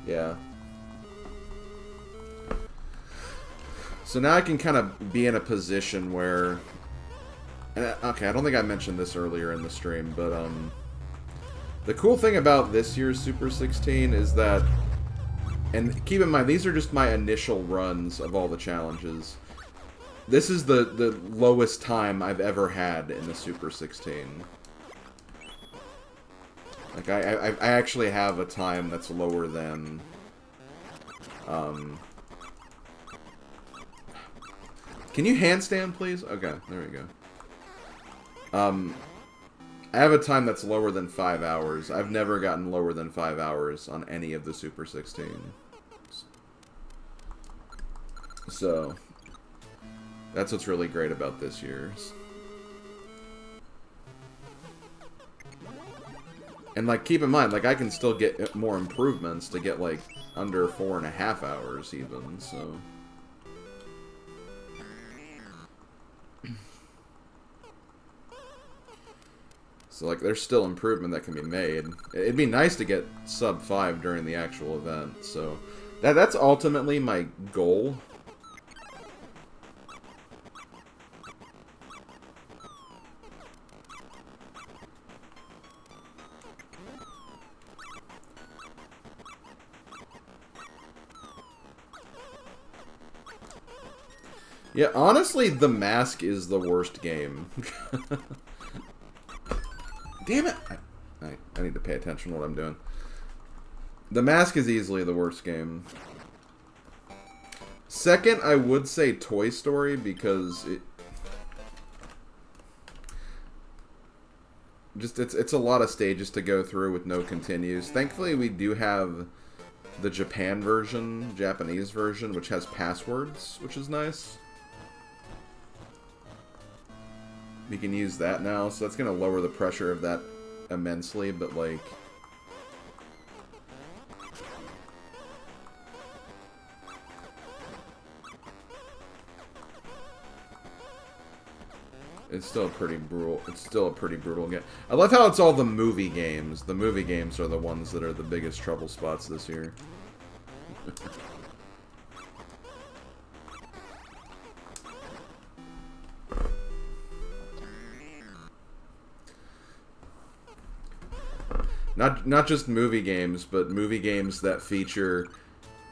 Yeah. So now I can kind of be in a position where... Okay, I don't think I mentioned this earlier in the stream, but the cool thing about this year's Super 16 is that... And keep in mind, these are just my initial runs of all the challenges. This is the lowest time I've ever had in the Super 16. Like, I actually have a time that's lower than... Can you handstand, please? Okay, there we go. I have a time that's lower than 5 hours. I've never gotten lower than 5 hours on any of the Super 16. So, that's what's really great about this year's. And, like, keep in mind, like, I can still get more improvements to get, like, under 4.5 hours, even, so... So, like, there's still improvement that can be made. It'd be nice to get sub 5 during the actual event, so... That's ultimately my goal. Yeah, honestly, The Mask is the worst game. Damn it! I need to pay attention to what I'm doing. The Mask is easily the worst game. Second, I would say Toy Story, because it's a lot of stages to go through with no continues. Thankfully, we do have the Japanese version, which has passwords, which is nice. We can use that now, so that's going to lower the pressure of that immensely, but, like... It's still a pretty brutal game. I love how it's all the movie games. The movie games are the ones that are the biggest trouble spots this year. Not just movie games, but movie games that feature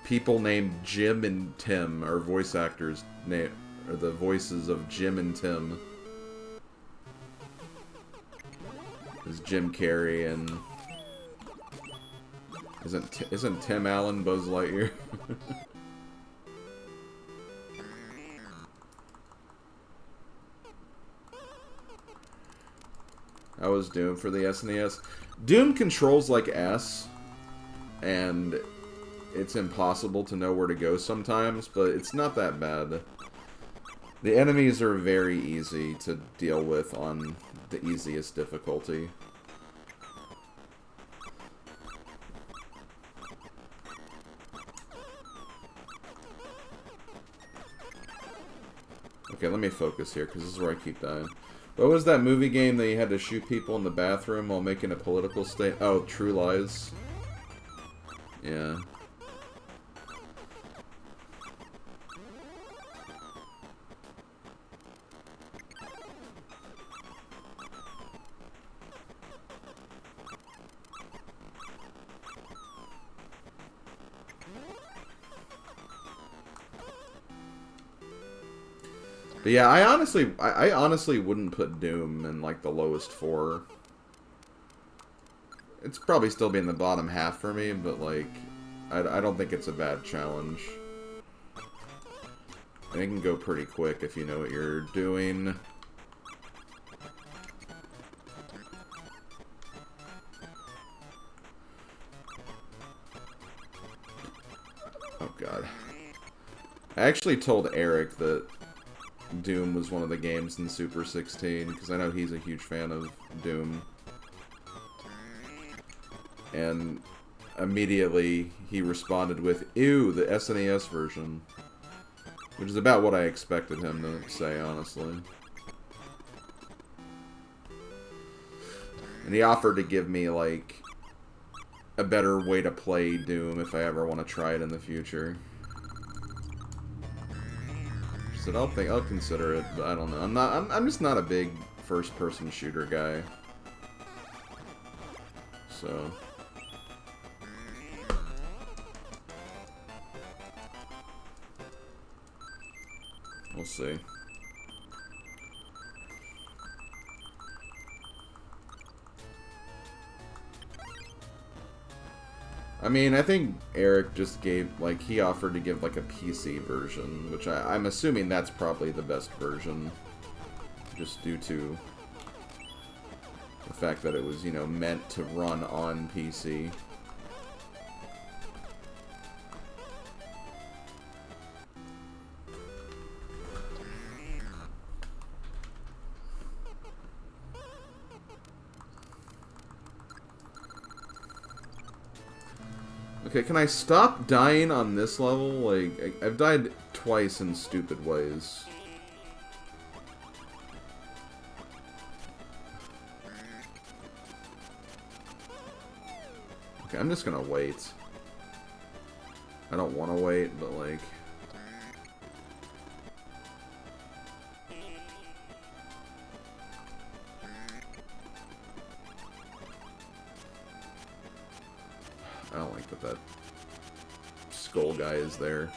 people named Jim and Tim, or voice actors or the voices of Jim and Tim. There's Jim Carrey and isn't Tim Allen Buzz Lightyear? How was Doom for the SNES? Doom controls like S, and it's impossible to know where to go sometimes, but it's not that bad. The enemies are very easy to deal with on the easiest difficulty. Okay, let me focus here, because this is where I keep dying. What was that movie game that you had to shoot people in the bathroom while making a political statement? Oh, True Lies. Yeah. But yeah, I honestly wouldn't put Doom in, like, the lowest 4. It's probably still be in the bottom half for me, but, like, I don't think it's a bad challenge. And it can go pretty quick if you know what you're doing. Oh, God. I actually told Eric that Doom was one of the games in Super 16, because I know he's a huge fan of Doom. And immediately he responded with, "Ew, the SNES version." Which is about what I expected him to say, honestly. And he offered to give me, like, a better way to play Doom if I ever want to try it in the future. So I'll consider it, but I don't know. I'm just not a big first-person shooter guy. So we'll see. I mean, I think Eric just gave, like, he offered to give, like, a PC version, which I'm assuming that's probably the best version, just due to the fact that it was, you know, meant to run on PC. Okay, can I stop dying on this level? Like, I've died twice in stupid ways. Okay, I'm just gonna wait. I don't want to wait, but like... I don't like that skull guy is there.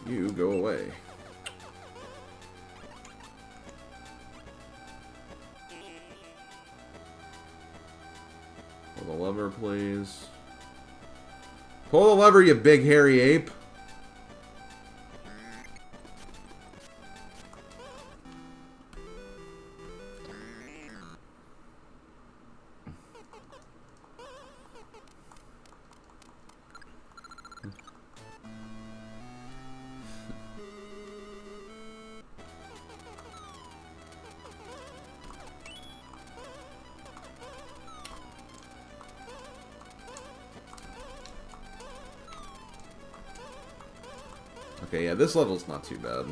You go away. Pull the lever, please. Pull the lever, you big hairy ape. Okay, yeah, this level's not too bad.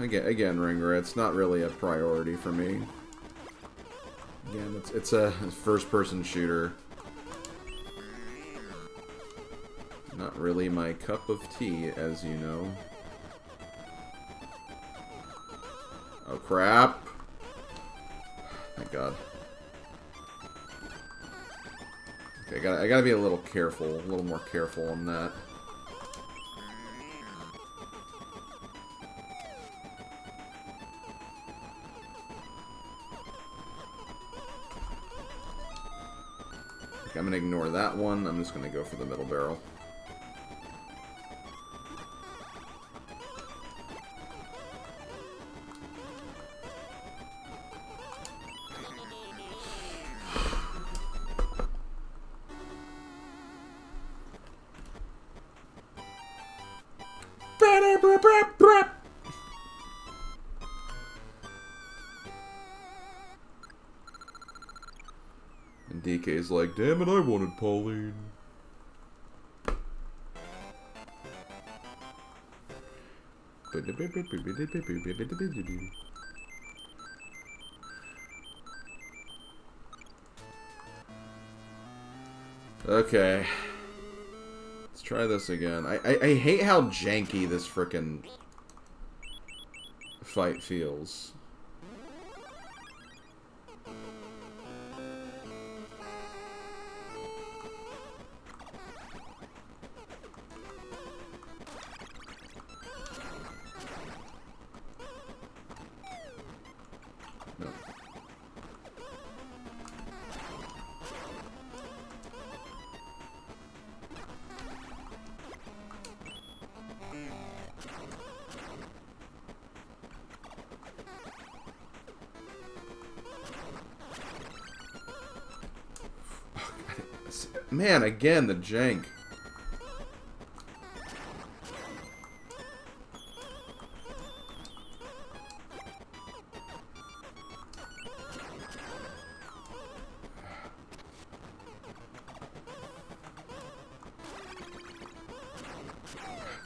Again, Ringer, it's not really a priority for me. Again, it's a first-person shooter. Not really my cup of tea, as you know. Oh, crap. Thank God. Okay, I gotta be a little careful, a little more careful on that. Okay, I'm gonna ignore that one. I'm just gonna go for the middle barrel. And DK's like, damn it, I wanted Pauline. Okay. Let's try this again. I hate how janky this frickin' fight feels. No. Man, again, the jank.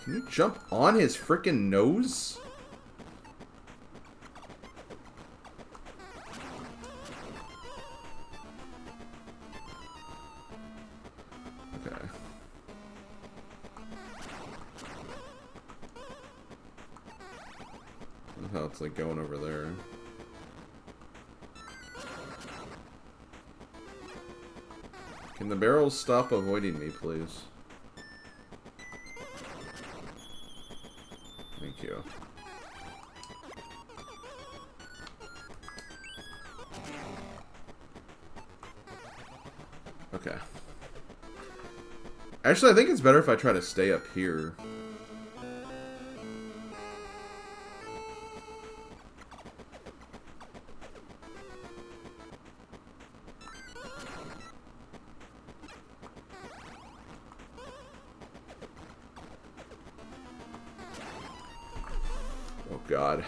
Can you jump on his frickin' nose? Okay. Look how it's like going over there. Can the barrels stop avoiding me, please? Thank you. Okay. Actually, I think it's better if I try to stay up here. Oh god.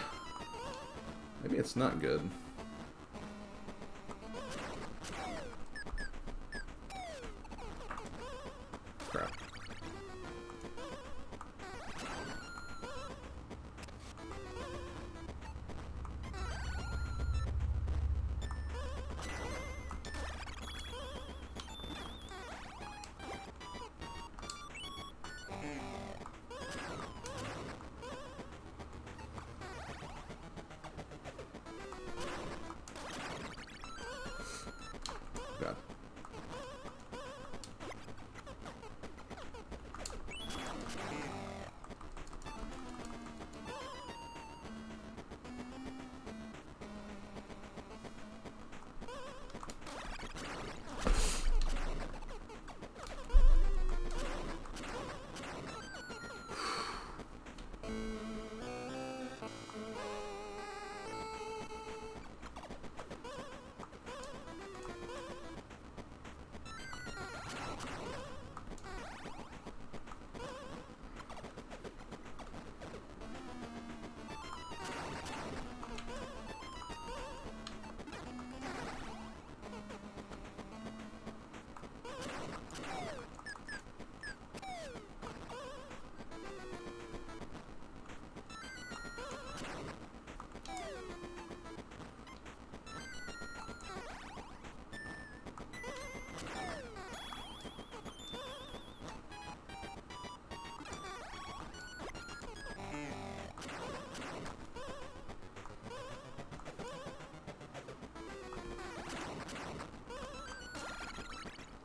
Maybe it's not good. Crap. God.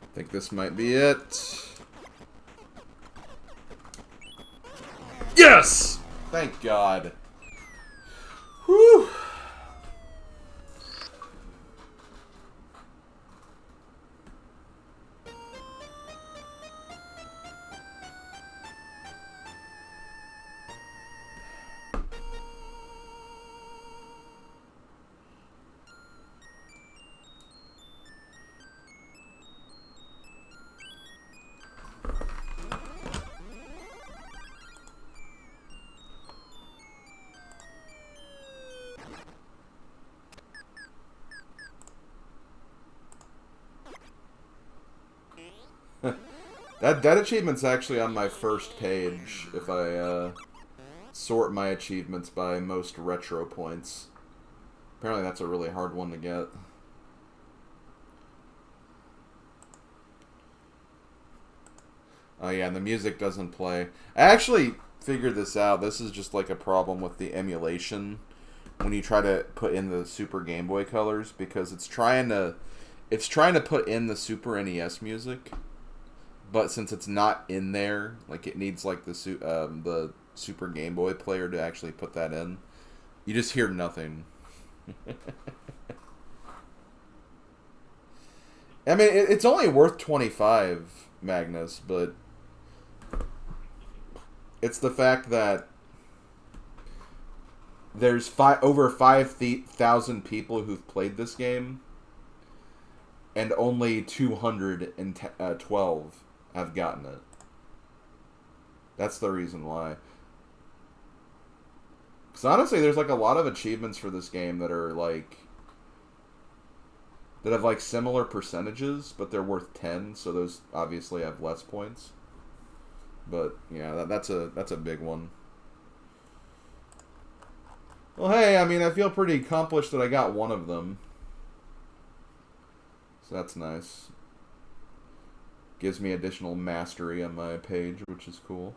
I think this might be it. Yes! Thank God. Whew. That achievement's actually on my first page if I sort my achievements by most retro points. Apparently that's a really hard one to get. Oh yeah, and the music doesn't play. I actually figured this out. This is just like a problem with the emulation when you try to put in the Super Game Boy colors, because it's trying to put in the Super NES music. But since it's not in there, like it needs like the Super Game Boy player to actually put that in, you just hear nothing. I mean, it's only worth 25, Magnus, but it's the fact that there's over 5,000 people who've played this game, and only 212 have gotten it. That's the reason why. Because honestly, there's like a lot of achievements for this game that are like, that have like similar percentages, but they're worth 10, so those obviously have less points. But yeah, that's a big one. Well, hey, I mean, I feel pretty accomplished that I got one of them. So that's nice. Gives me additional mastery on my page, which is cool.